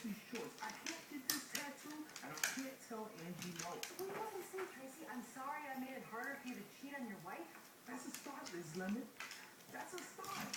too short. I can't get this tattoo, and I can't tell Angie no. What do you want me to say, Tracy? I'm sorry I made it harder for you to cheat on your wife? That's a start, Liz Lemon. That's a start.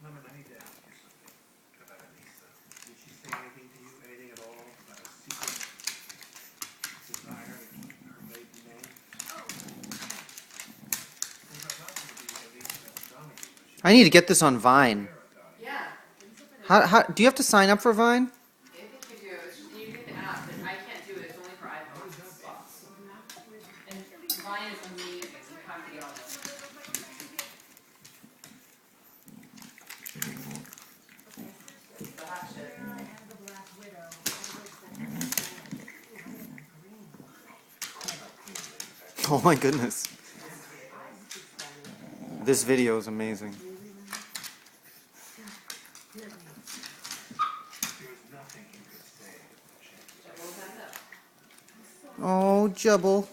Lemon, I need to ask you something about Anissa. Did she say anything to you, anything at all about a secret desire to keep her maiden name? What about to be Anissa Donahue? I need to get this on Vine. Yeah, How do you have to sign up for Vine? I think you do. It's just, you need the app, but I can't do it. It's only for iPhone. And Vine is amazing. You have to get on it. The hot shit. Oh my goodness. This video is amazing. Oh, Jubble.